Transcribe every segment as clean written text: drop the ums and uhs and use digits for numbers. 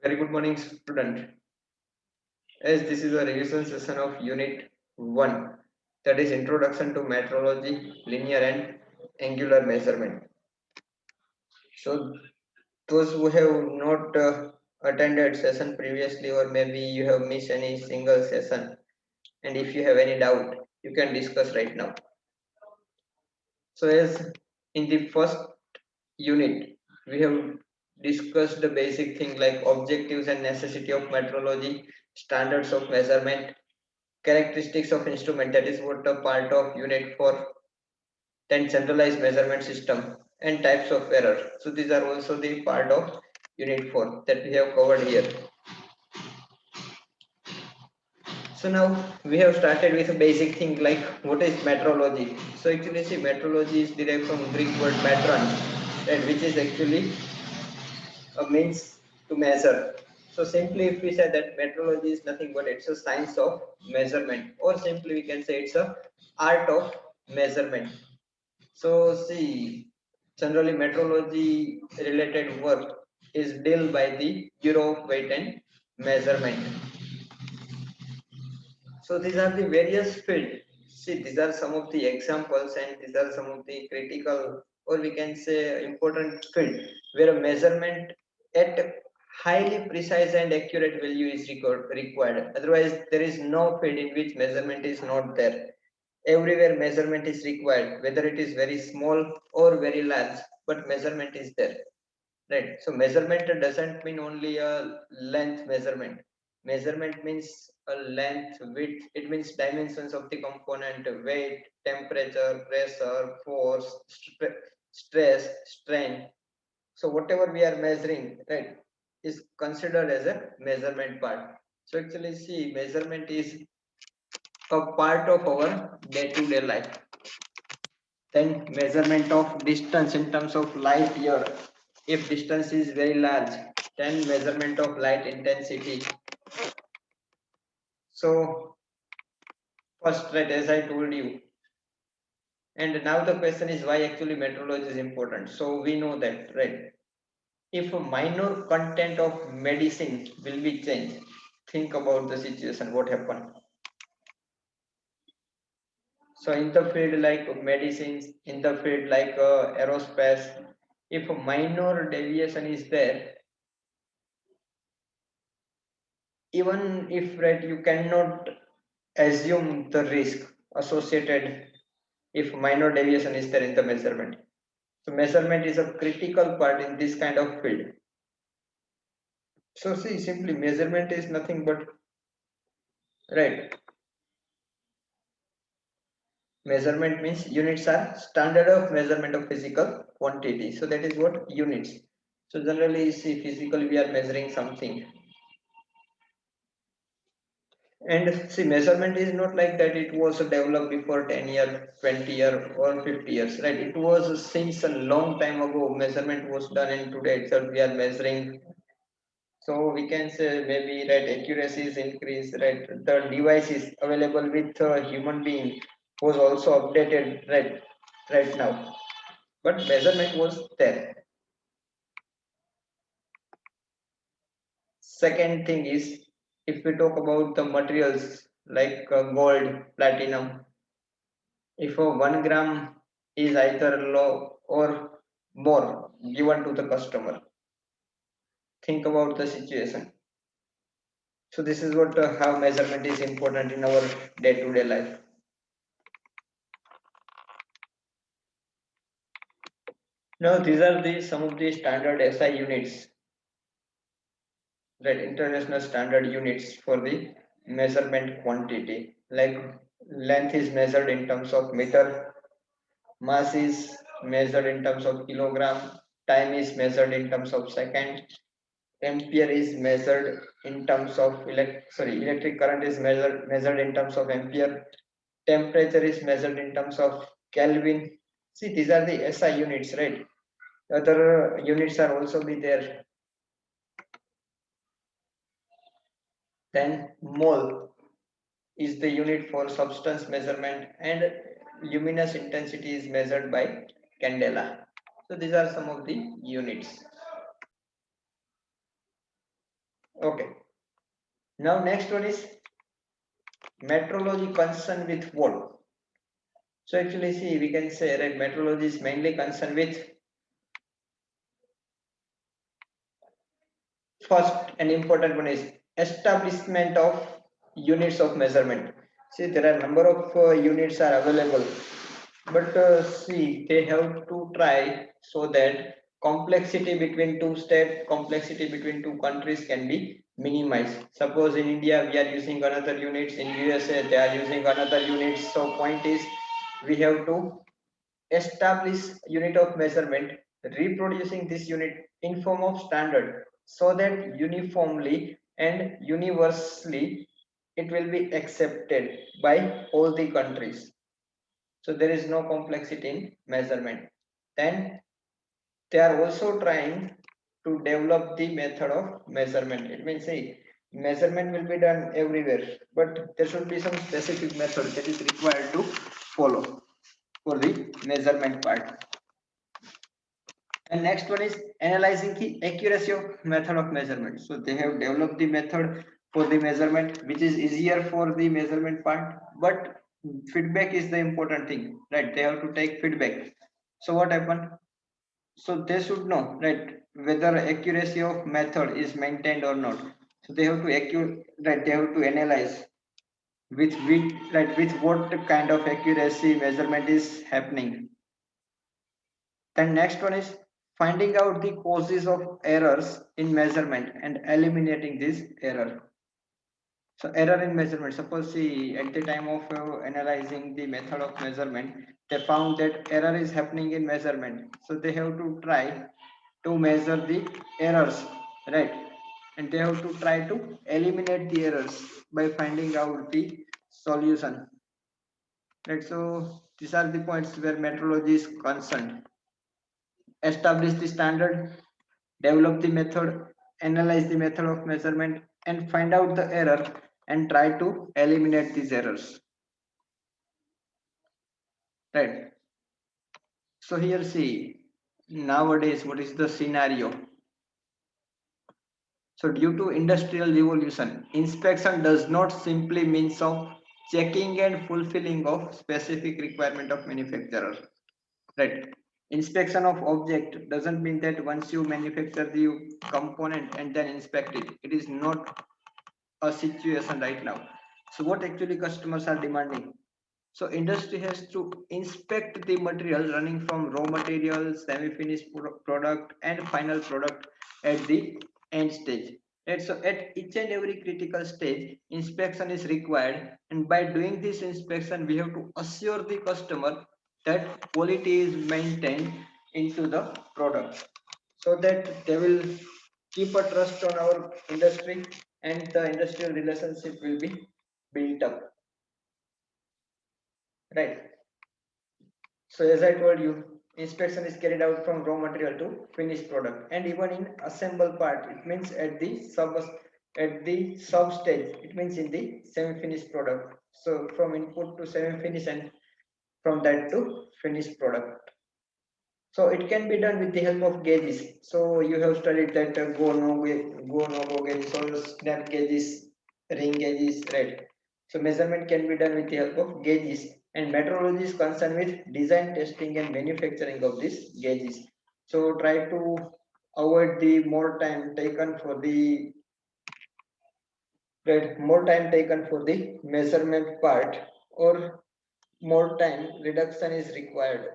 Very good morning, student. As this is a revision session of Unit 1, that is Introduction to Metrology, Linear and Angular Measurement. So, those who have not attended session previously, or maybe you have missed any single session, and if you have any doubt, you can discuss right now. So, as in the first unit, we have discussed the basic thing like objectives and necessity of metrology, standards of measurement, characteristics of instrument, that is what a part of unit 4, then centralized measurement system and types of error. So these are also the part of unit 4 that we have covered here. So now we have started with a basic thing like what is metrology. So actually see, metrology is derived from Greek word metron, and which is actually a means to measure. So simply if we say that metrology is nothing but it's a science of measurement, or simply we can say it's a art of measurement. So see, generally metrology related work is dealt by the Bureau of Weight and Measurement. So these are the various fields. See, these are some of the examples, and these are some of the critical, or we can say important field where a measurement at highly precise and accurate value is required. Otherwise, there is no field in which measurement is not there. Everywhere measurement is required, whether it is very small or very large, but measurement is there. Right. So measurement doesn't mean only a length measurement. Measurement means a length, width. It means dimensions of the component, weight, temperature, pressure, force, stress, strain. So whatever we are measuring, right, is considered as a measurement part. So actually, see, measurement is a part of our day-to-day life. Then measurement of distance in terms of light year. If distance is very large, then measurement of light intensity. So first, right, as I told you, and now the question is why actually metrology is important. So we know that, right? If a minor content of medicine will be changed, think about the situation, what happened. So in the field like medicines, in the field like aerospace, if a minor deviation is there, even if, right, you cannot assume the risk associated if minor deviation is there in the measurement. So measurement is a critical part in this kind of field. So see, simply measurement is nothing but, right, measurement means units are standard of measurement of physical quantity. So that is what units. So generally see, physically we are measuring something. And see, measurement is not like that it was developed before 10 years, 20 years, or 50 years, right? It was since a long time ago, measurement was done, and today itself we are measuring. So we can say maybe, right, accuracy is increased, right? The devices available with a human being was also updated, right now. But measurement was there. Second thing is, if we talk about the materials like gold, platinum, if a 1 gram is either low or more given to the customer, think about the situation. So this is what how measurement is important in our day-to-day life. Now these are the some of the standard SI units, right? International standard units for the measurement quantity. Like length is measured in terms of meter, mass is measured in terms of kilogram, time is measured in terms of second, ampere is measured in terms of electric current is measured in terms of ampere, temperature is measured in terms of Kelvin. See, these are the SI units, right? Other units are also be there. Then mole is the unit for substance measurement, and luminous intensity is measured by candela. So these are some of the units. Okay. Now next one is metrology concerned with what? So actually see, we can say that metrology is mainly concerned with first and important one is establishment of units of measurement. See, there are number of units are available, but see, they have to try so that complexity between two states, complexity between two countries can be minimized. Suppose in India we are using another units, in USA they are using another units. So point is, we have to establish unit of measurement reproducing this unit in form of standard so that uniformly and universally it will be accepted by all the countries, so there is no complexity in measurement. Then they are also trying to develop the method of measurement. It means say measurement will be done everywhere, but there should be some specific method that is required to follow for the measurement part. And next one is analyzing the accuracy of method of measurement. So they have developed the method for the measurement, which is easier for the measurement part, but feedback is the important thing, right? They have to take feedback. So what happened? So they should know, right, whether accuracy of method is maintained or not. So they have to right, they have to analyze with right with what kind of accuracy measurement is happening. Then next one is finding out the causes of errors in measurement and eliminating this error. So error in measurement, suppose see at the time of analyzing the method of measurement, they found that error is happening in measurement. So they have to try to measure the errors, right? And they have to try to eliminate the errors by finding out the solution, right? So these are the points where metrology is concerned. Establish the standard, develop the method, analyze the method of measurement, and find out the error and try to eliminate these errors. Right. So here see, nowadays what is the scenario? So due to industrial revolution, inspection does not simply means of checking and fulfilling of specific requirement of manufacturer. Right. Inspection of object doesn't mean that once you manufacture the component and then inspect it. It is not a situation right now. So what actually customers are demanding? So industry has to inspect the material running from raw materials, semi-finished product and final product at the end stage. And so at each and every critical stage, inspection is required. And by doing this inspection, we have to assure the customer that quality is maintained into the product so that they will keep a trust on our industry and the industrial relationship will be built up, right? So as I told you, inspection is carried out from raw material to finished product and even in assemble part, it means at the sub stage, it means in the semi finished product. So from input to semi finish and from that to finished product. So it can be done with the help of gauges. So you have studied that go no go gauges or snap gauges, ring gauges, right? So measurement can be done with the help of gauges, and metrology is concerned with design, testing, and manufacturing of these gauges. So try to avoid the more time taken for the more time taken for the measurement part, or more time reduction is required.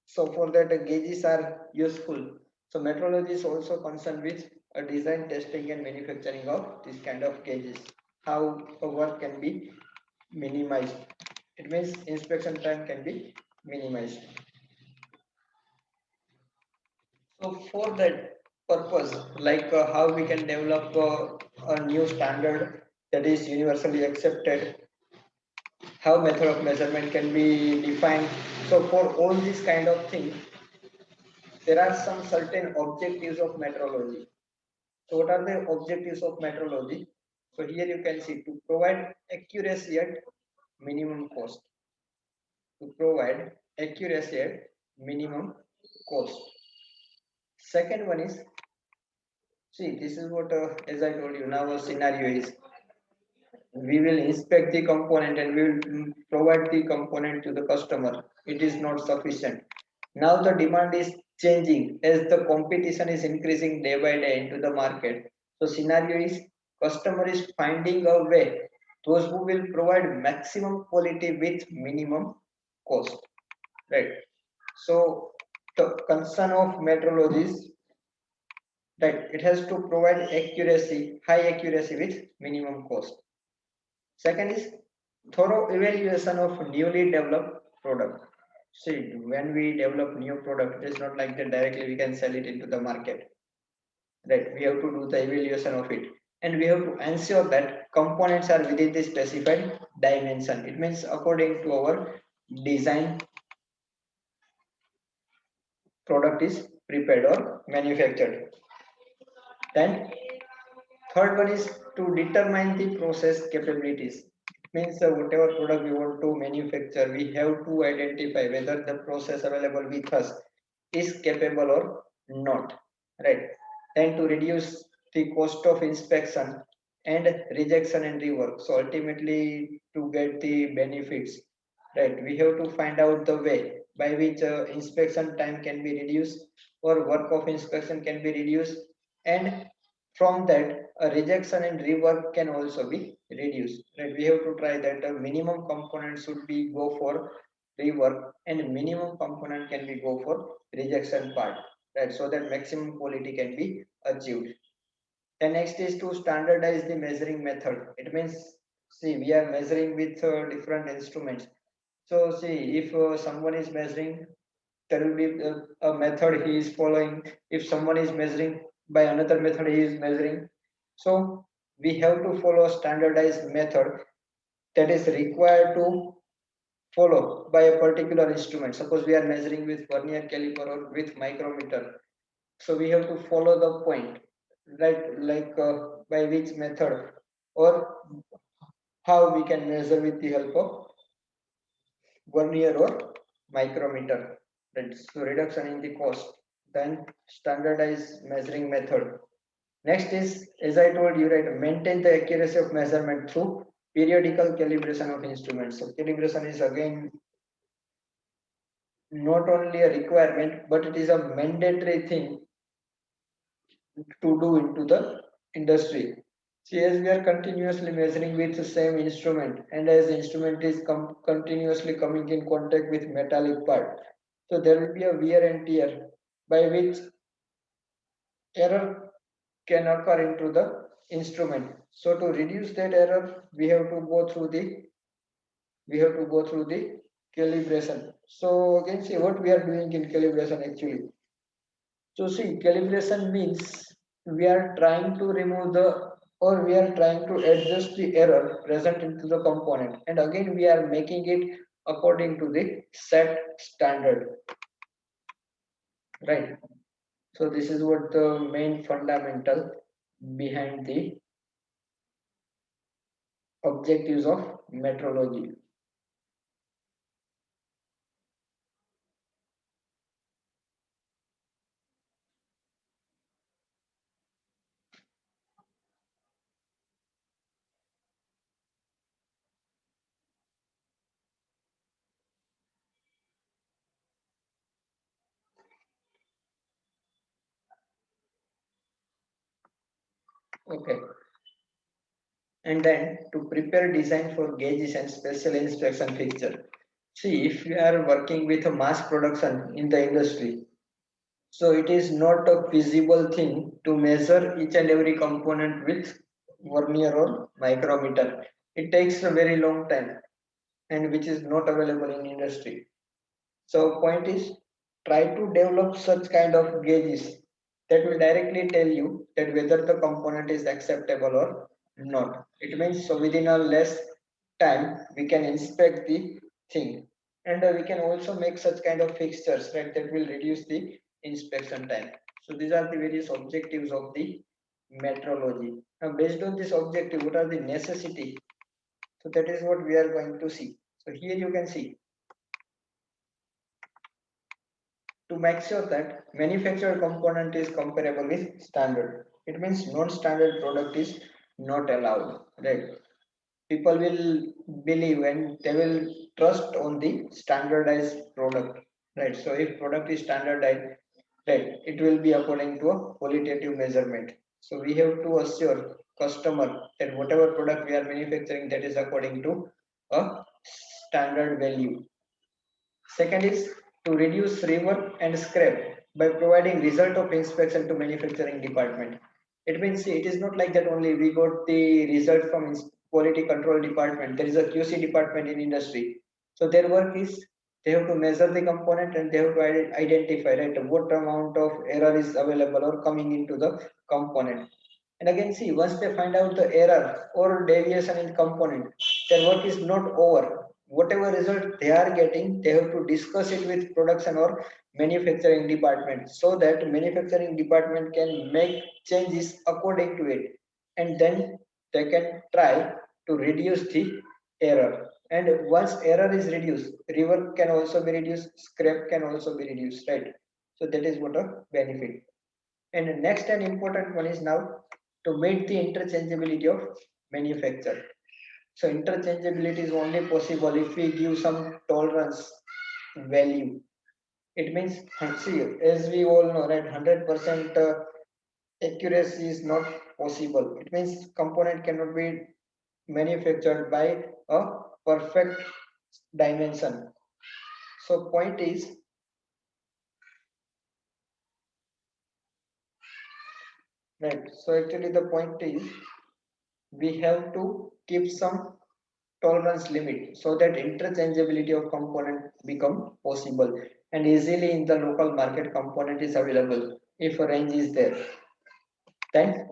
So for that, gauges are useful. So metrology is also concerned with a design, testing, and manufacturing of this kind of gauges. How a work can be minimized. It means inspection time can be minimized. So for that purpose, like how we can develop a new standard that is universally accepted, how method of measurement can be defined. So for all these kind of things, there are some certain objectives of metrology. So what are the objectives of metrology? So here you can see to provide accuracy at minimum cost. To provide accuracy at minimum cost. Second one is See, this is what, as I told you, now a scenario is we will inspect the component and we will provide the component to the customer. It is not sufficient. Now the demand is changing as the competition is increasing day by day into the market. So scenario is customer is finding a way, those who will provide maximum quality with minimum cost, right? So the concern of metrology is that it has to provide accuracy, high accuracy with minimum cost. Second is thorough evaluation of newly developed product. See, when we develop new product, it is not like that directly we can sell it into the market. Right? We have to do the evaluation of it, and we have to ensure that components are within the specified dimension. It means according to our design, product is prepared or manufactured. Then third one is to determine the process capabilities. Means whatever product we want to manufacture, we have to identify whether the process available with us is capable or not, right? And to reduce the cost of inspection and rejection and rework. So ultimately, to get the benefits, right, we have to find out the way by which inspection time can be reduced or work of inspection can be reduced, and from that a rejection and rework can also be reduced, right? We have to try that the minimum component should be go for rework and minimum component can be go for rejection part, right? So that maximum quality can be achieved. The next is to standardize the measuring method. It means, see, we are measuring with different instruments. So see, if someone is measuring, there will be a method he is following. If someone is measuring by another method, he is measuring. So we have to follow a standardized method that is required to follow by a particular instrument. Suppose we are measuring with vernier caliper or with micrometer. So we have to follow the point, right? Like by which method or how we can measure with the help of vernier or micrometer. Right? So reduction in the cost. Then standardized measuring method. Next is, as I told you, right, maintain the accuracy of measurement through periodical calibration of instruments. So calibration is again not only a requirement, but it is a mandatory thing to do into the industry. See, as we are continuously measuring with the same instrument, and as the instrument is continuously coming in contact with metallic part, so there will be a wear and tear by which error can occur into the instrument. So to reduce that error, we have to go through the calibration. So again, see what we are doing in calibration actually. So see, calibration means we are trying to remove the or we are trying to adjust the error present into the component, and again we are making it according to the set standard, right? So this is what the main fundamental behind the objectives of metrology. Okay, and then to prepare design for gauges and special inspection fixture. See, if you are working with a mass production in the industry, so it is not a feasible thing to measure each and every component with vernier or micrometer. It takes a very long time and which is not available in industry. So point is try to develop such kind of gauges that will directly tell you that whether the component is acceptable or not. It means so within a less time we can inspect the thing, and we can also make such kind of fixtures, right, that will reduce the inspection time. So these are the various objectives of the metrology. Now based on this objective, what are the necessity? So that is what we are going to see. So here you can see to make sure that manufactured component is comparable with standard. It means non-standard product is not allowed, right? People will believe and they will trust on the standardized product, right? So if product is standardized, right, it will be according to a qualitative measurement. So we have to assure customer that whatever product we are manufacturing, that is according to a standard value. Second is to reduce rework and scrap by providing result of inspection to manufacturing department. It means it is not like that only we got the result from quality control department. There is a QC department in industry. So their work is they have to measure the component and they have to identify, right, what amount of error is available or coming into the component. And again, see, once they find out the error or deviation in component, their work is not over. Whatever result they are getting, they have to discuss it with production or manufacturing department so that manufacturing department can make changes according to it. And then they can try to reduce the error. And once error is reduced, rework can also be reduced, scrap can also be reduced, right? So that is what a benefit. And the next and important one is now to meet the interchangeability of manufacture. So interchangeability is only possible if we give some tolerance value. It means, see, as we all know, right, 100% accuracy is not possible. It means component cannot be manufactured by a perfect dimension. So point is, right, so actually the point is we have to keep some tolerance limit so that interchangeability of component become possible and easily in the local market component is available if a range is there. Then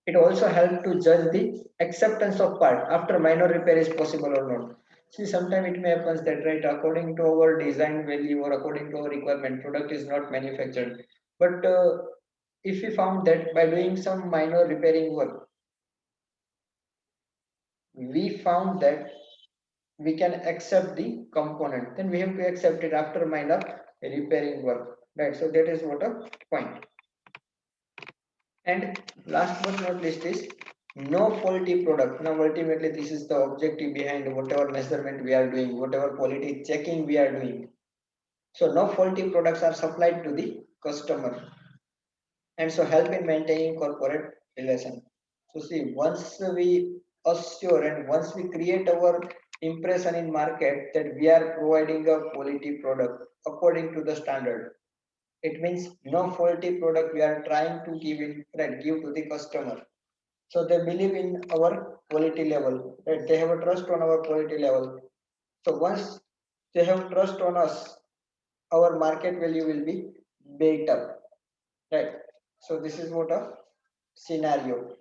it also helps to judge the acceptance of part after minor repair is possible or not. See, sometimes it may happen that, right, according to our design value or according to our requirement, product is not manufactured. But if we found that by doing some minor repairing work, we found that we can accept the component, then we have to accept it after minor repairing work, right? So that is what a point. And last but not least is no faulty product. Now ultimately this is the objective behind whatever measurement we are doing, whatever quality checking we are doing. So no faulty products are supplied to the customer and so help in maintaining corporate relation. So see, once we assure and once we create our impression in market that we are providing a quality product according to the standard, it means no faulty product we are trying to give to the customer. So they believe in our quality level, right? They have a trust on our quality level. So once they have trust on us, our market value will be built up, right? So this is what a scenario.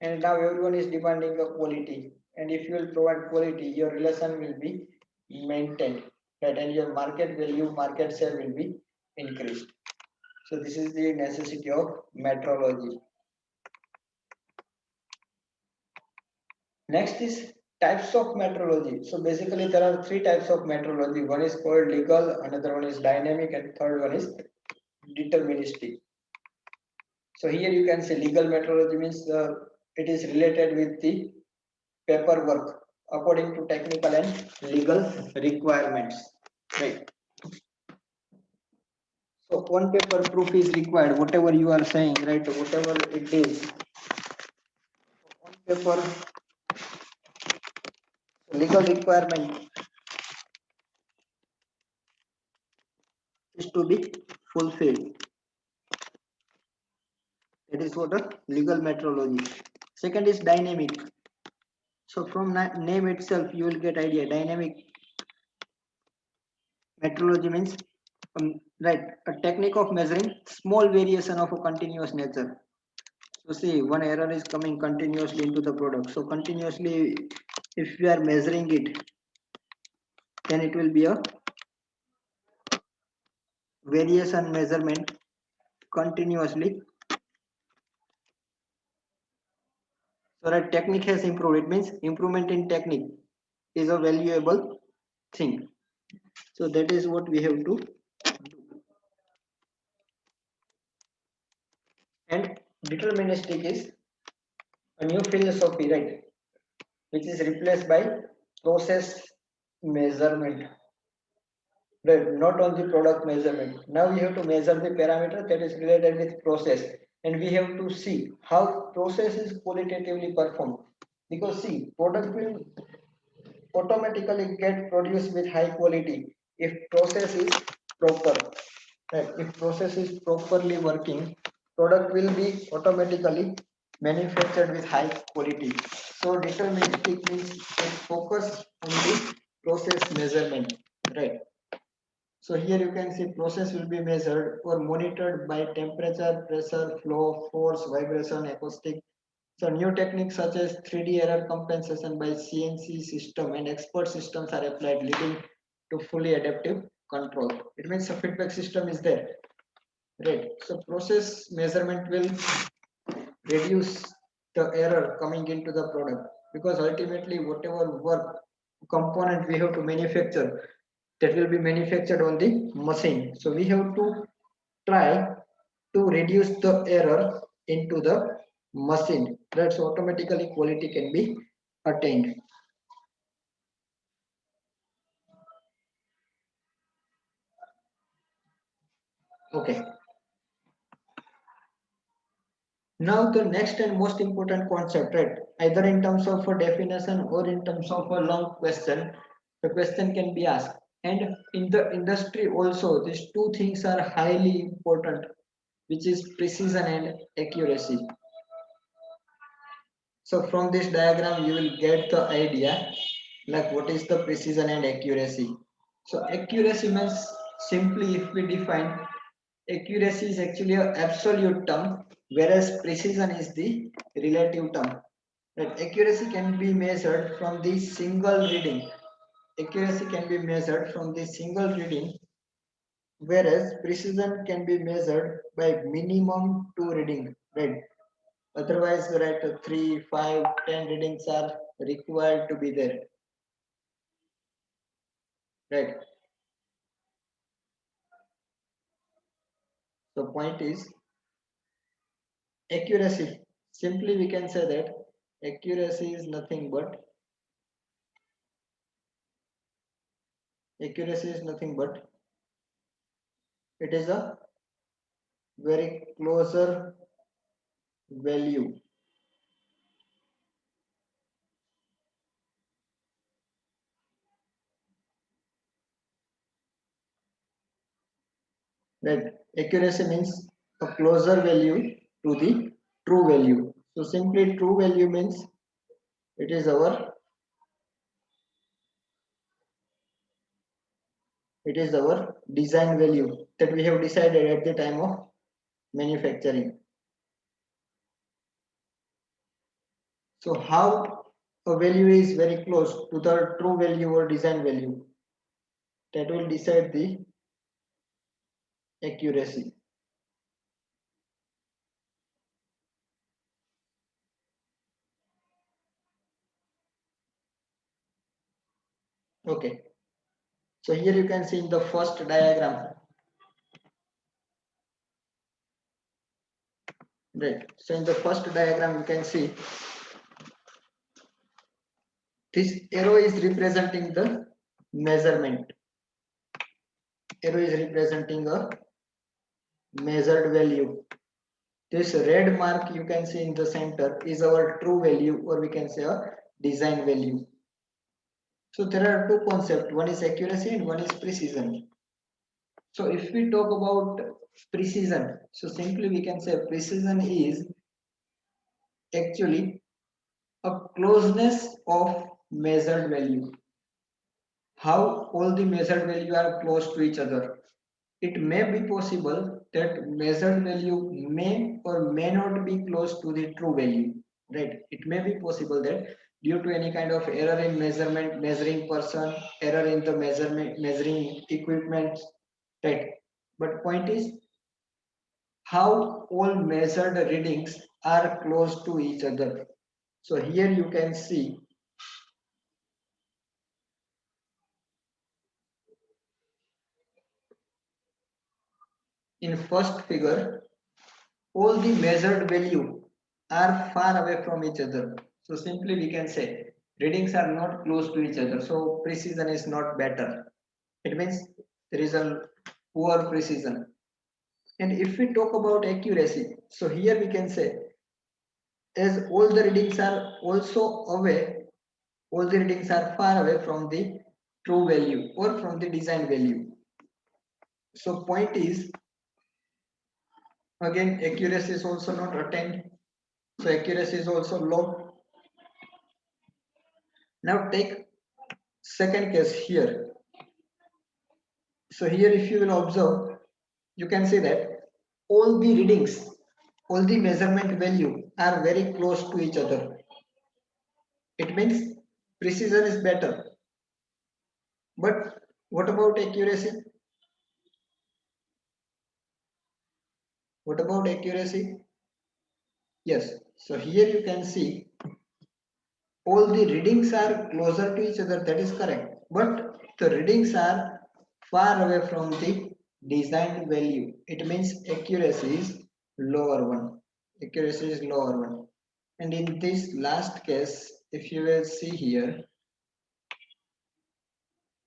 And now everyone is demanding a quality, and if you will provide quality, your relation will be maintained, right? And your market value, market share will be increased. So this is the necessity of metrology. Next is types of metrology. So basically there are three types of metrology. One is called legal, another one is dynamic, and third one is deterministic. So here you can say legal metrology means it is related with the paperwork according to technical and legal requirements, right? So on paper proof is required, whatever you are saying, right, whatever it is on paper, legal requirement is to be fulfilled. That is what a legal metrology. Second is dynamic. So from name itself you will get idea. Dynamic metrology means right, a technique of measuring small variation of a continuous nature. So see, one error is coming continuously into the product. So continuously if we are measuring it, then it will be a variation measurement continuously. So that technique has improved. It means improvement in technique is a valuable thing. So that is what we have to do. deterministic is a new philosophy, right, which is replaced by process measurement, right? Not only product measurement. Now we have to measure the parameter that is related with process, and we have to see how process is qualitatively performed, because see, product will automatically get produced with high quality if process is proper, right? If process is properly working, product will be automatically manufactured with high quality. So deterministic means it focus on the process measurement, right? So here you can see process will be measured or monitored by temperature, pressure, flow, force, vibration, acoustic. So new techniques such as 3D error compensation by CNC system and expert systems are applied, leading to fully adaptive control. It means the feedback system is there, right? So process measurement will reduce the error coming into the product, because ultimately whatever work component we have to manufacture, that will be manufactured on the machine. So we have to try to reduce the error into the machine. That's automatically quality can be attained. Okay. Now the next and most important concept, right? Either in terms of a definition or in terms of a long question, the question can be asked. And in the industry also, these two things are highly important, which is precision and accuracy. So from this diagram, you will get the idea like what is the precision and accuracy. So accuracy means, simply if we define, accuracy is actually an absolute term, whereas precision is the relative term. Right? Accuracy can be measured from the single reading. Accuracy can be measured from the single reading, whereas precision can be measured by minimum two reading. Right? Otherwise, right, 3, 5, 10 readings are required to be there. Right. So point is accuracy. Simply we can say that accuracy is nothing but it is a very closer value. Right. Accuracy means a closer value to the true value. So simply true value means it is our design value that we have decided at the time of manufacturing. So how a value is very close to the true value or design value, that will decide the accuracy. Okay. So here you can see in the first diagram, right? So in the first diagram, you can see this arrow is representing the measurement. Arrow is representing a measured value. This red mark you can see in the center is our true value, or we can say a design value. So there are two concepts, one is accuracy and one is precision. So if we talk about precision, so simply we can say precision is actually a closeness of measured value. How all the measured value are close to each other. It may be possible that measured value may or may not be close to the true value, right? It may be possible that due to any kind of error in measurement, measuring person, error in the measurement, measuring equipment, right? But point is how all measured readings are close to each other. So here you can see in first figure, all the measured value are far away from each other. So simply we can say readings are not close to each other. So precision is not better. It means there is a poor precision. And if we talk about accuracy, so here we can say as all the readings are also away, all the readings are far away from the true value or from the design value. So point is again accuracy is also not attained. So accuracy is also low. Now take second case here. So here if you will observe, you can see that all the readings, all the measurement value are very close to each other. It means precision is better. But what about accuracy? What about accuracy? Yes. So here you can see all the readings are closer to each other. That is correct. But the readings are far away from the designed value. It means accuracy is lower one. Accuracy is lower one. And in this last case, if you will see here,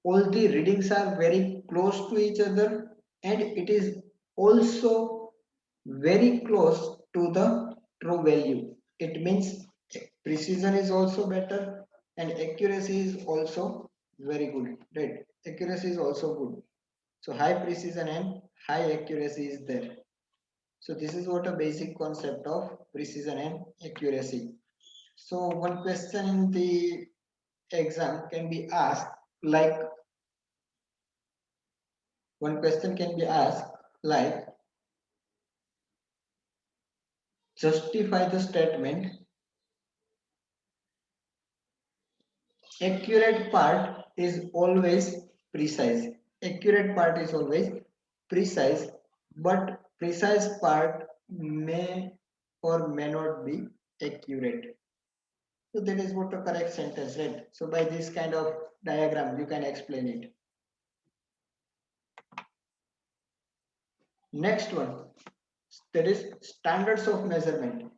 all the readings are very close to each other and it is also very close to the true value. It means precision is also better and accuracy is also very good, right? Accuracy is also good. So high precision and high accuracy is there. So this is what a basic concept of precision and accuracy. So one question in the exam can be asked like one question can be asked like justify the statement accurate part is always precise. Accurate part is always precise, but precise part may or may not be accurate. So that is what a correct sentence, right? So by this kind of diagram, you can explain it. Next one, that is standards of measurement.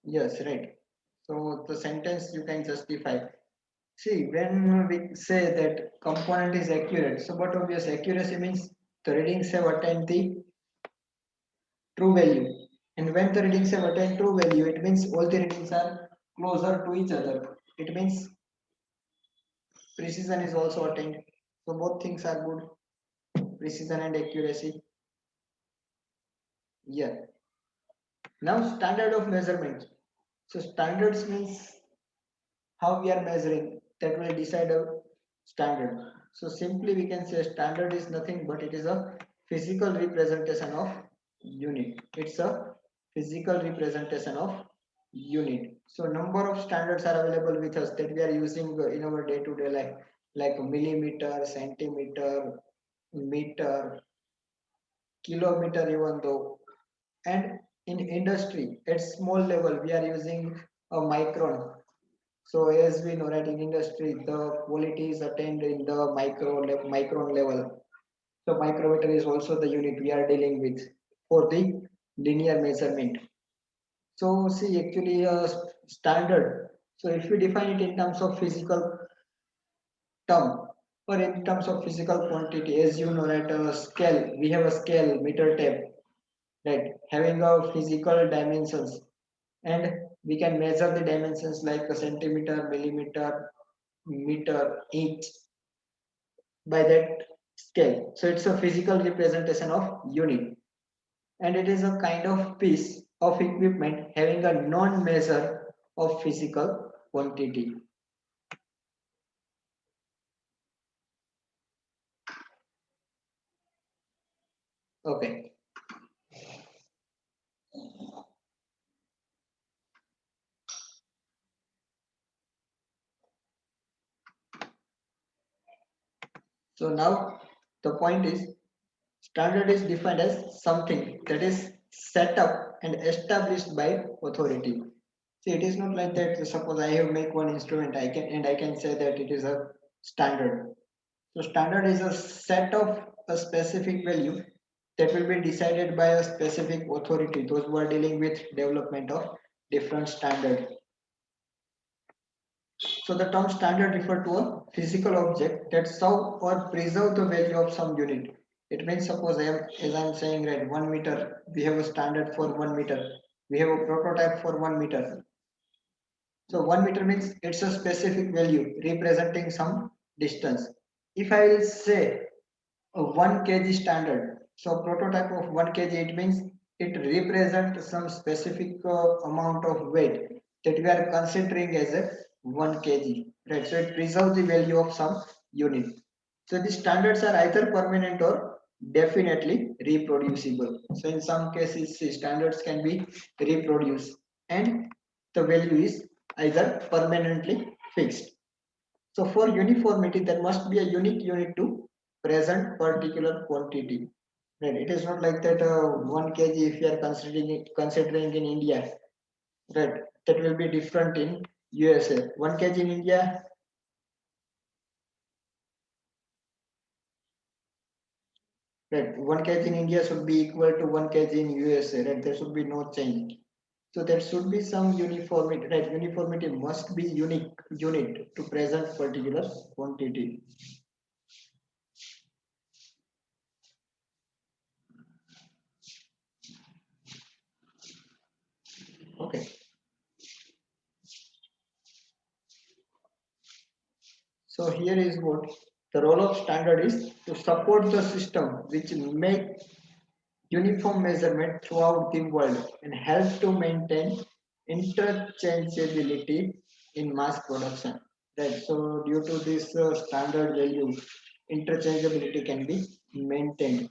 Yes, right. So the sentence you can justify. See, when we say that component is accurate, so but obvious accuracy means the readings have attained the true value. And when the readings have attained true value, it means all the readings are closer to each other. It means precision is also attained. So both things are good, precision and accuracy. Yeah. Now standard of measurement. So standards means how we are measuring that will decide a standard. So simply we can say standard is nothing but it is a physical representation of unit. It's a physical representation of unit. So number of standards are available with us that we are using in our day-to-day life, like millimeter, centimeter, meter, kilometer, even though. And in industry at small level we are using a micron. So as we know that in industry, the quality is attained in the micron level. So micrometer is also the unit we are dealing with for the linear measurement. So see actually a standard. So if we define it in terms of physical term or in terms of physical quantity, as you know that a scale, we have a scale meter tape, right? Having a physical dimensions and we can measure the dimensions like a centimeter, millimeter, meter, inch by that scale. So it's a physical representation of unit and it is a kind of piece of equipment having a non-measure of physical quantity. Okay. So now the point is standard is defined as something that is set up and established by authority. See, it is not like that. Suppose I have make one instrument, I can say that it is a standard. So standard is a set of a specific value that will be decided by a specific authority, those who are dealing with development of different standard. So the term standard refer to a physical object that serve or preserve the value of some unit. It means suppose as I am saying, right, 1 meter, we have a standard for 1 meter. We have a prototype for 1 meter. So 1 meter means it's a specific value representing some distance. If I will say a 1 kg standard, so prototype of 1 kg, it means it represents some specific amount of weight that we are considering as a 1 kg, right? So it preserves the value of some unit. So the standards are either permanent or definitely reproducible. So in some cases, the standards can be reproduced and the value is either permanently fixed. So for uniformity, there must be a unique unit to present particular quantity. Right? It is not like that 1 kg if you are considering in India, right? That will be different in USA. 1 kg in India, right? 1 kg in India should be equal to 1 kg in USA, right? There should be no change. So there should be some uniformity, right? Uniformity must be unique unit to present particular quantity. Okay. So here is what the role of standard is to support the system which make uniform measurement throughout the world and help to maintain interchangeability in mass production. Right. So due to this standard value, interchangeability can be maintained.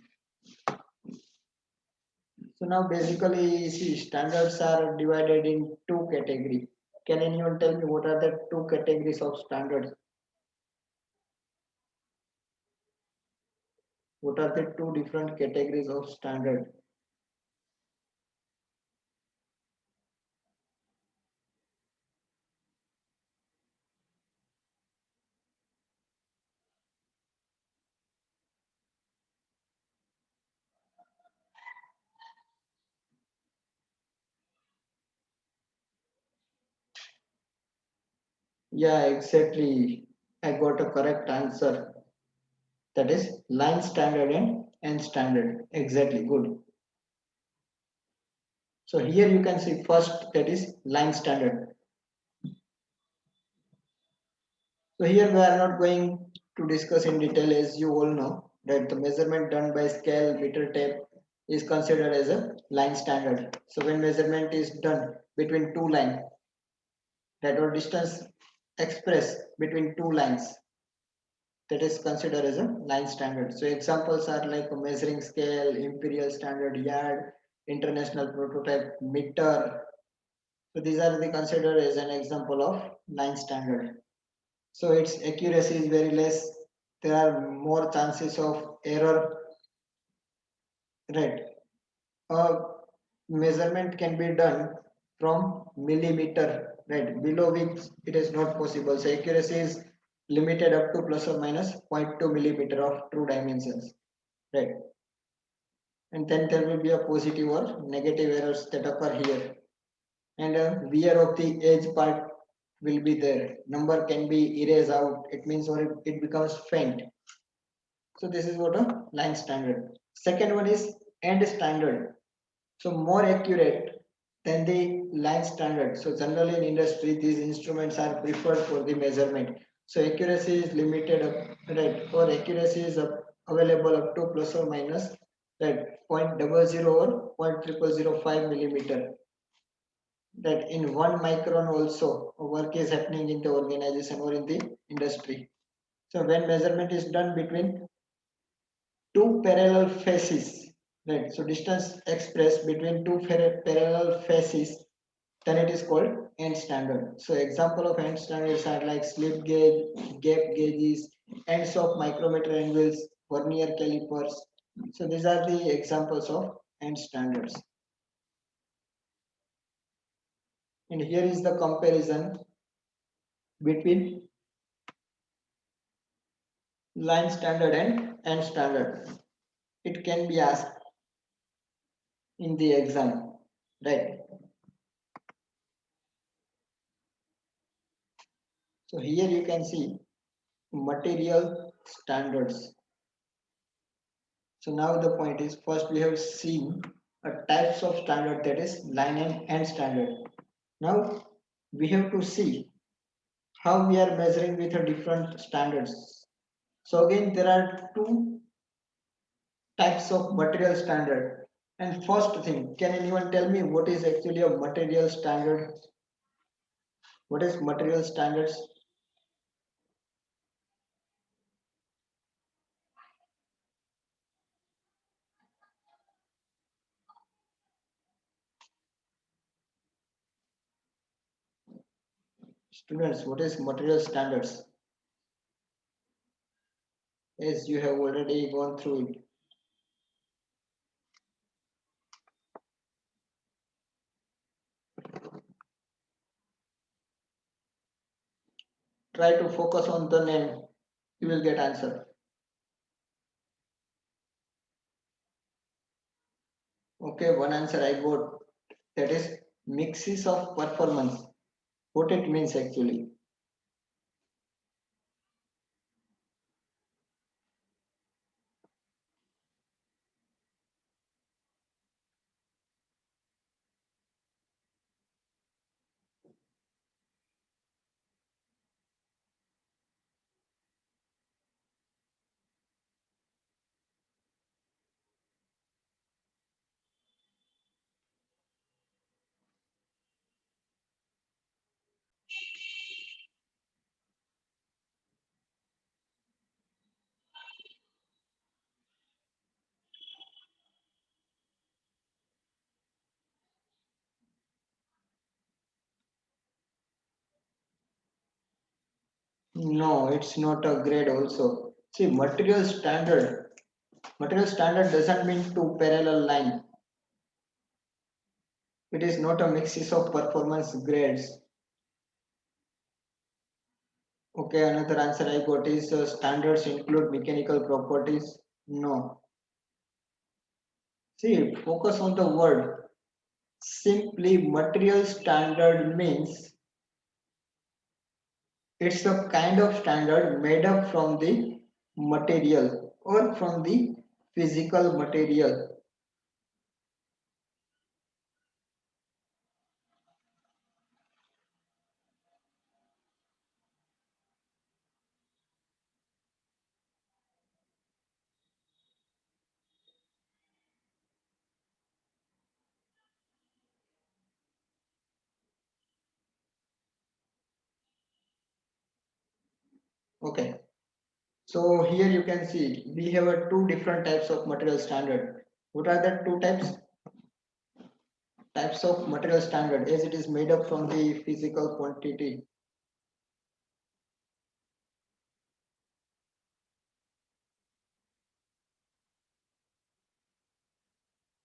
So now basically see standards are divided in two categories. Can anyone tell me what are the two categories of standards? What are the two different categories of standard? Yeah, exactly. I got a correct answer. That is line standard and end standard. Exactly, good. So here you can see first that is line standard. So here we are not going to discuss in detail, as you all know that the measurement done by scale, meter, tape is considered as a line standard. So when measurement is done between two lines, that or distance expressed between two lines, that is considered as a line standard. So examples are like a measuring scale, imperial standard yard, international prototype meter. So these are the considered as an example of line standard. So its accuracy is very less. There are more chances of error, right? A measurement can be done from millimeter, right? Below which it is not possible. So accuracy is limited up to plus or minus zero point 0.2 millimeter of true dimensions, right? And then there will be a positive or negative errors that occur here. And a wear of the edge part will be there. Number can be erased out. It means or it becomes faint. So this is what a line standard. Second one is end standard. So more accurate than the line standard. So generally in industry, these instruments are preferred for the measurement. So accuracy is limited up, right? Or accuracy is available up to plus or minus right 0.00 or 0.0005 millimeter. That in 1 micron also work is happening in the organization or in the industry. So when measurement is done between two parallel faces, right? So distance expressed between two parallel faces, then it is called end standard. So example of end standards are like slip gauge, gap gauges, ends of micrometer angles, vernier calipers. So these are the examples of end standards. And here is the comparison between line standard and end standard. It can be asked in the exam, right? So here you can see material standards. So now the point is, first we have seen a types of standard, that is line and end standard. Now we have to see how we are measuring with a different standards. So again there are two types of material standard. And first thing, can anyone tell me what is actually a material standard? What is material standards? Students, what is material standards? As you have already gone through it. Try to focus on the name. You will get answer. Okay, one answer I got. That is mixes of performance. What it means actually. No, it's not a grade also. See, material standard doesn't mean two parallel line. It is not a mixes of performance grades. Okay, another answer I got is standards include mechanical properties. No. See, focus on the word. Simply material standard means it's a kind of standard made up from the material or from the physical material. Okay. So here you can see we have two different types of material standard. What are the two types? Types of material standard as it is made up from the physical quantity.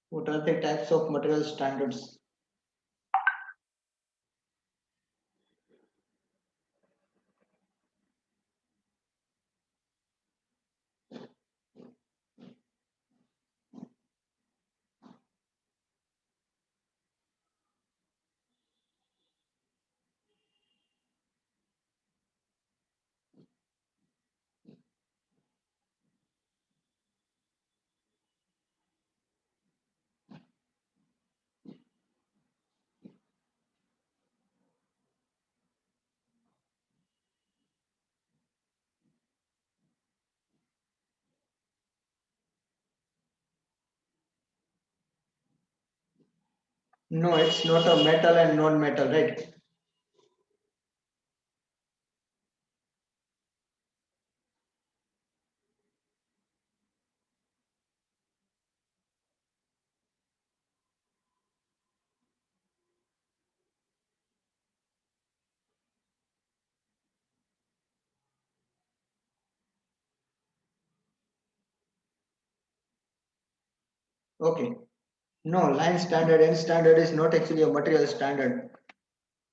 What are the types of material standards? No, it's not a metal and non-metal, right? Okay. No, line standard and standard is not actually a material standard.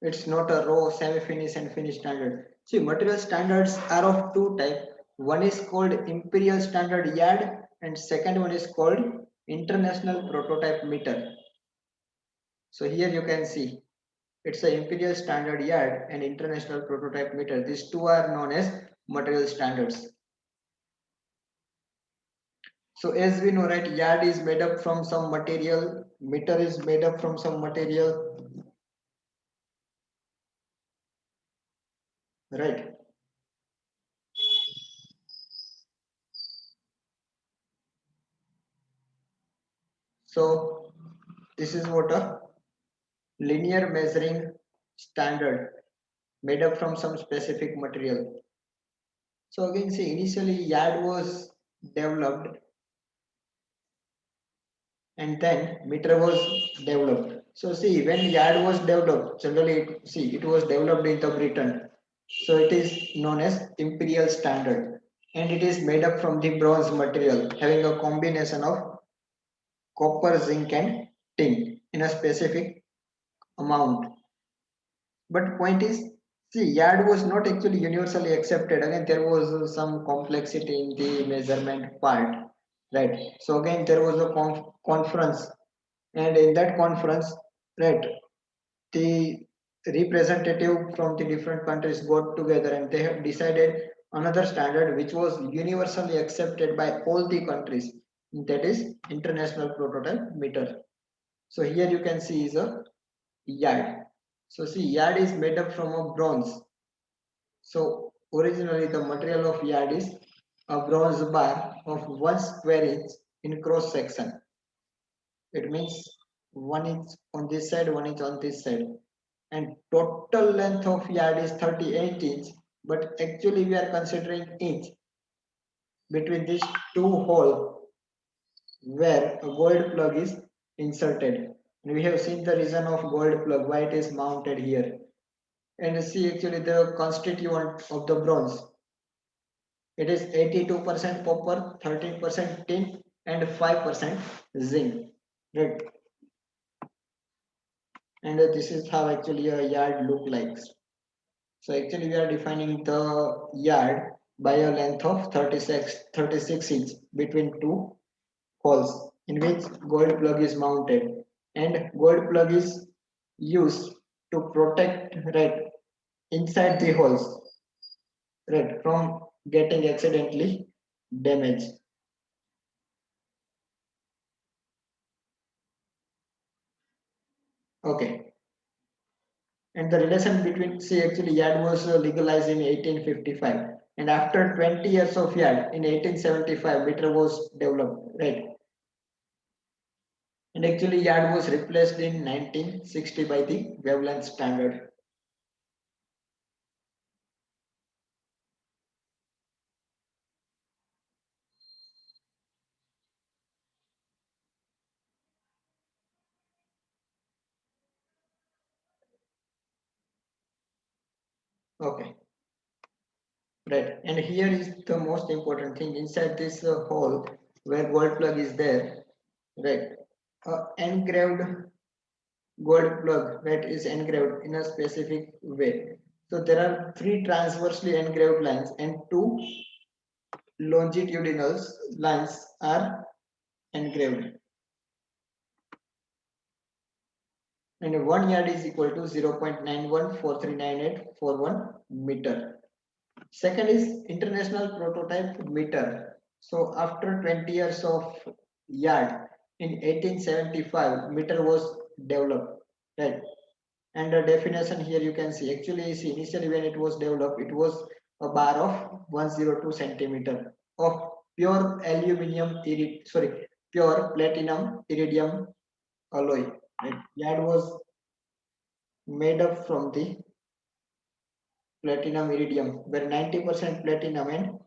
It's not a raw, semi-finish and finished standard. See, material standards are of two types. One is called Imperial Standard Yard and second one is called International Prototype Meter. So here you can see it's a Imperial Standard Yard and International Prototype Meter. These two are known as material standards. So as we know, right, yard is made up from some material, meter is made up from some material, right? So this is what a linear measuring standard made up from some specific material. So again, see, initially yard was developed and then meter was developed. So see, when yard was developed, generally, see, it was developed in the Britain. So it is known as imperial standard and it is made up from the bronze material having a combination of copper, zinc and tin in a specific amount. But point is, see, yard was not actually universally accepted. Again, there was some complexity in the measurement part, right? So again, there was a conference, and in that conference, right, the representative from the different countries got together and they have decided another standard which was universally accepted by all the countries. That is International Prototype Meter. So here you can see is a yard. So see, yard is made up from a bronze. So originally the material of yard is a bronze bar of 1 square inch in cross section. It means 1 inch on this side, 1 inch on this side. And total length of yard is 38 inch, but actually we are considering inch between these two holes where a gold plug is inserted. And we have seen the reason of gold plug, why it is mounted here. And see actually the constituent of the bronze. It is 82% copper, 13% tin, and 5% zinc. Right. And this is how actually a yard look like. So actually we are defining the yard by a length of 36 inch between two holes in which gold plug is mounted, and gold plug is used to protect, right, inside the holes, right, from getting accidentally damaged. Okay. And the relation between, see, actually yard was legalized in 1855 and after 20 years of yard in 1875 meter was developed, right? And actually yard was replaced in 1960 by the wavelength standard. Okay, right. And here is the most important thing inside this hole where gold plug is there, right? Engraved gold plug that is engraved in a specific way. So there are three transversely engraved lines and two longitudinal lines are engraved. And 1 yard is equal to 0.91439841 meter. Second is international prototype meter. So after 20 years of yard in 1875 meter was developed, right? And the definition here you can see actually see initially when it was developed it was a bar of 102 centimeter of pure aluminum pure platinum iridium alloy, right? Yard was made up from the platinum iridium where 90% platinum and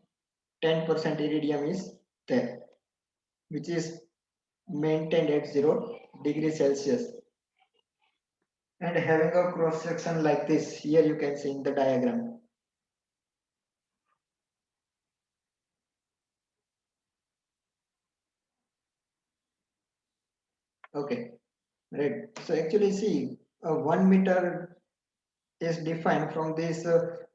10% iridium is there, which is maintained at 0 degrees Celsius and having a cross section like this. Here you can see in the diagram. Okay, right. So actually see 1 meter is defined from this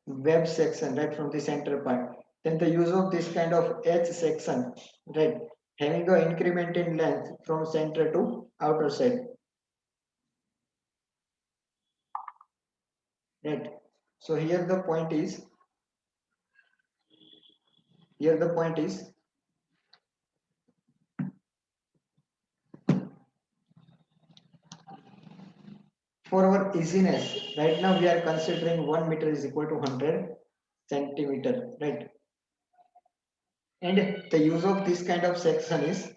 web section, right, from the center part. then the use of this kind of H section, right, having an increment in length from center to outer side, right. So here the point is for our easiness, right now we are considering 1 meter is equal to 100 centimeter, right? And the use of this kind of section is,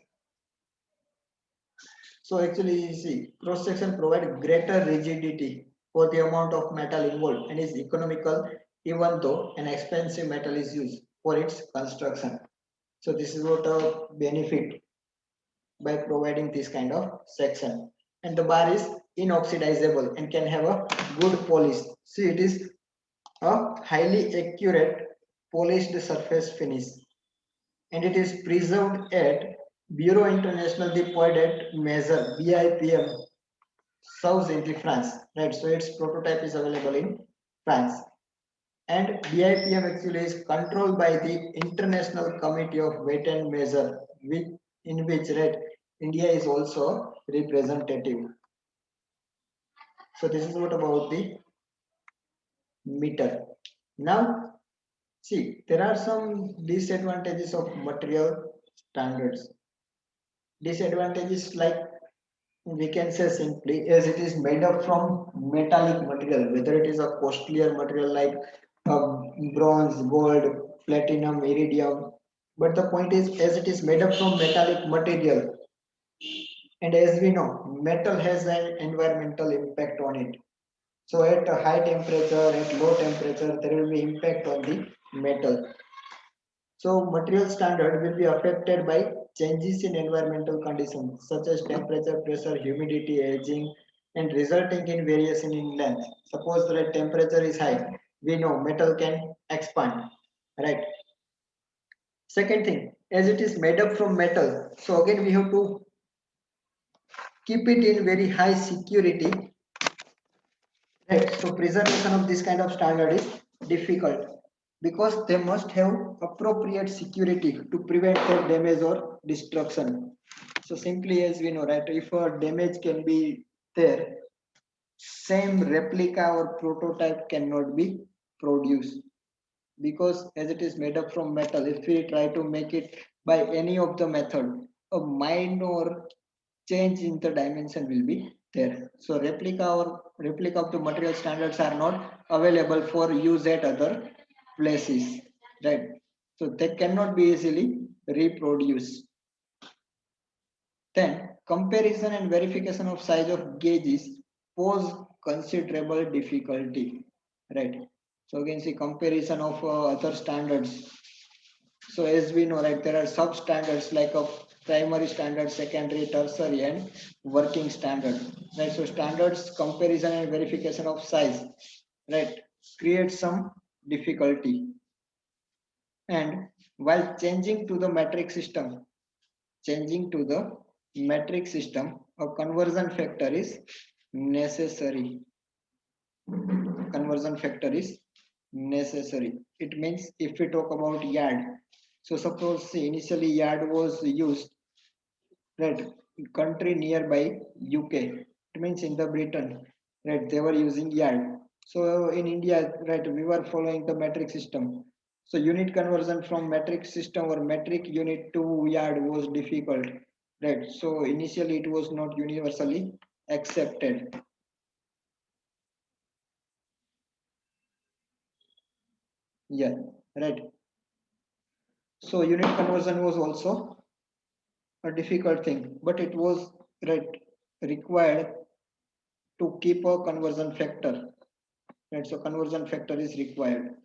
so actually you see cross section provide greater rigidity for the amount of metal involved and is economical even though an expensive metal is used for its construction. So this is what a benefit by providing this kind of section. And the bar is inoxidizable and can have a good polish. See, it is a highly accurate polished surface finish and it is preserved at Bureau International de Poids et Mesure BIPM South in the France, right? So its prototype is available in France. And BIPM actually is controlled by the International Committee of Weight and Measure, in which, right, India is also representative. So this is what about the meter. Now, see, there are some disadvantages of material standards. Disadvantages like we can say simply as it is made up from metallic material, whether it is a costlier material like bronze, gold, platinum, iridium. But the point is, as it is made up from metallic material, and as we know, metal has an environmental impact on it. So at a high temperature, at low temperature, there will be impact on the metal. So material standard will be affected by changes in environmental conditions such as temperature, pressure, humidity, aging, and resulting in variation in length. Suppose the temperature is high, we know metal can expand, right? Second thing, as it is made up from metal, so again we have to keep it in very high security, right? So preservation of this kind of standard is difficult because they must have appropriate security to prevent their damage or destruction. So simply as we know, right, if a damage can be there, same replica or prototype cannot be produced because as it is made up from metal, if we try to make it by any of the method, a minor change in the dimension will be there. So replica of the material standards are not available for use at other places, right? So they cannot be easily reproduced. Then comparison and verification of size of gauges pose considerable difficulty, right? So again, see comparison of other standards. So as we know, right, there are sub standards like a primary standard, secondary, tertiary, and working standard. Right. So standards comparison and verification of size, right, create some difficulty. And while changing to the metric system, a conversion factor is necessary. Conversion factor is necessary. It means if we talk about yard, so suppose initially yard was used, right, country nearby UK. It means in the Britain, right, they were using yard. So in India, right, we were following the metric system. So unit conversion from metric system or metric unit to yard was difficult, right? So initially it was not universally accepted. Yeah, right. So unit conversion was also a difficult thing, but it was, right, required to keep a conversion factor, right? So conversion factor is required.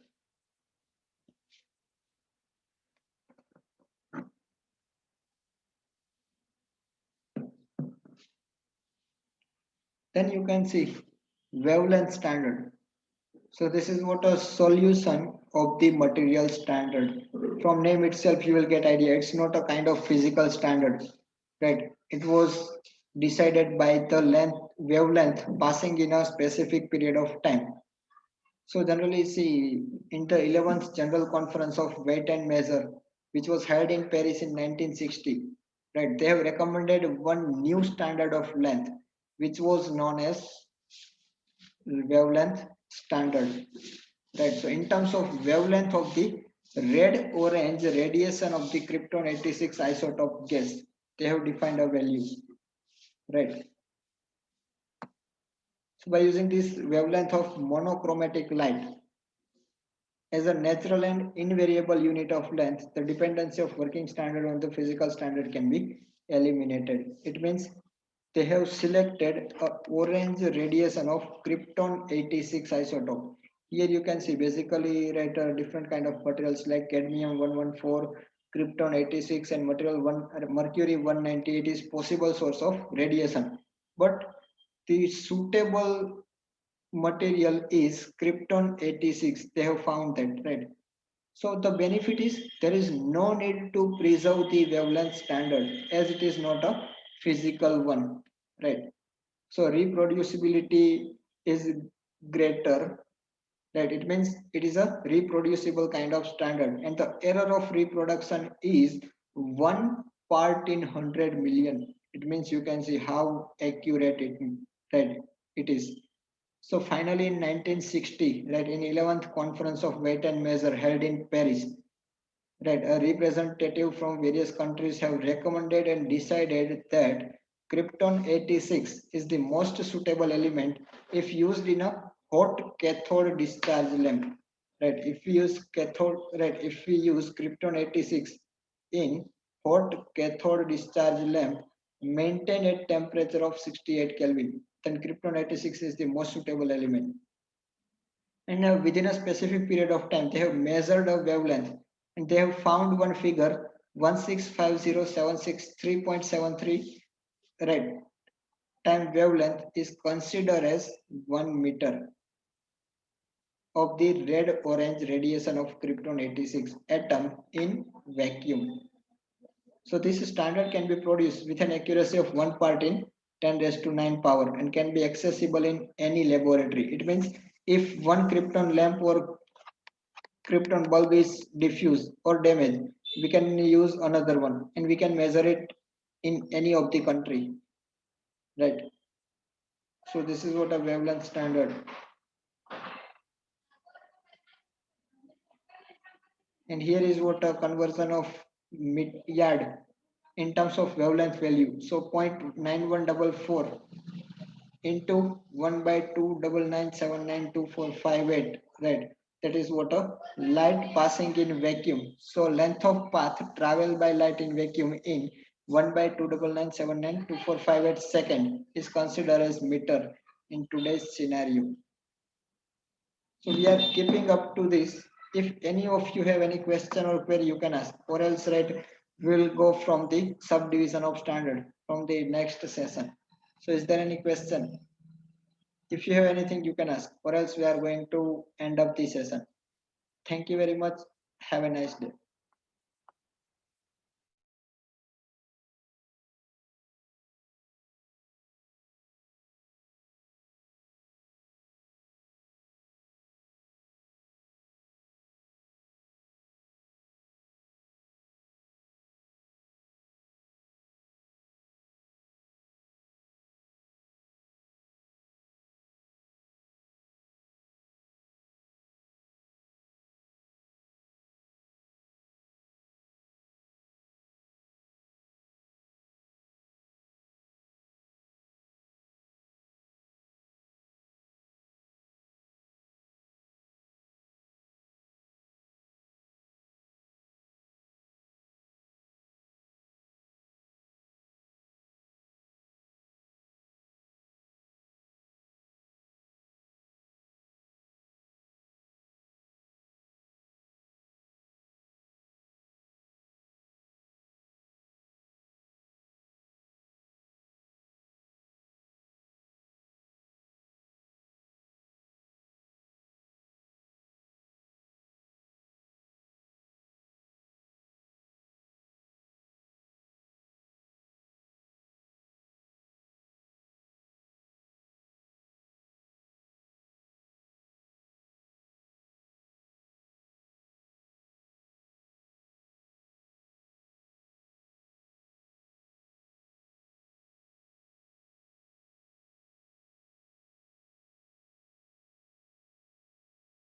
Then you can see wavelength standard. So this is what a solution of the material standard. From name itself, you will get idea. It's not a kind of physical standard, right? It was decided by the wavelength passing in a specific period of time. So generally, see, in the 11th General Conference of Weight and Measure, which was held in Paris in 1960, right? They have recommended one new standard of length, which was known as wavelength standard, right? So in terms of wavelength of the red-orange radiation of the krypton 86 isotope gas, they have defined a value, right? So by using this wavelength of monochromatic light as a natural and invariable unit of length, the dependency of working standard on the physical standard can be eliminated. It means they have selected a orange radiation of krypton 86 isotope. Here you can see basically right different kind of materials like cadmium 114, krypton 86 and material 1 mercury 198 is possible source of radiation. But the suitable material is krypton 86. They have found that, right? So the benefit is there is no need to preserve the wavelength standard as it is not a physical one, right? So reproducibility is greater, right? It means it is a reproducible kind of standard, and the error of reproduction is 1 part in 100 million. It means you can see how accurate it, right, it is. So finally, in 1960, right, in 11th Conference of Weight and Measure held in Paris, right, a representative from various countries have recommended and decided that krypton 86 is the most suitable element if used in a hot cathode discharge lamp. Right, if we use cathode, right, if we use krypton 86 in hot cathode discharge lamp, maintain a temperature of 68 Kelvin, then krypton 86 is the most suitable element. And within a specific period of time they have measured a wavelength and they have found one figure 1650763.73, right? Time wavelength is considered as 1 meter of the red orange radiation of krypton 86 atom in vacuum. So this standard can be produced with an accuracy of 1 part in 10 raised to 9 power and can be accessible in any laboratory. It means if one krypton lamp or krypton bulb is diffused or damaged, we can use another one and we can measure it in any of the country, right? So this is what a wavelength standard. And here is what a conversion of yard in terms of wavelength value. So 0.9144 into 1 by 299792458, right? That is what a light passing in vacuum. So length of path traveled by light in vacuum in 1 by 299792458 second is considered as meter in today's scenario. So we are keeping up to this. If any of you have any question or query, you can ask, or else, right, we'll go from the subdivision of standard from the next session. So is there any question? If you have anything, you can ask, or else we are going to end up the session. Thank you very much. Have a nice day.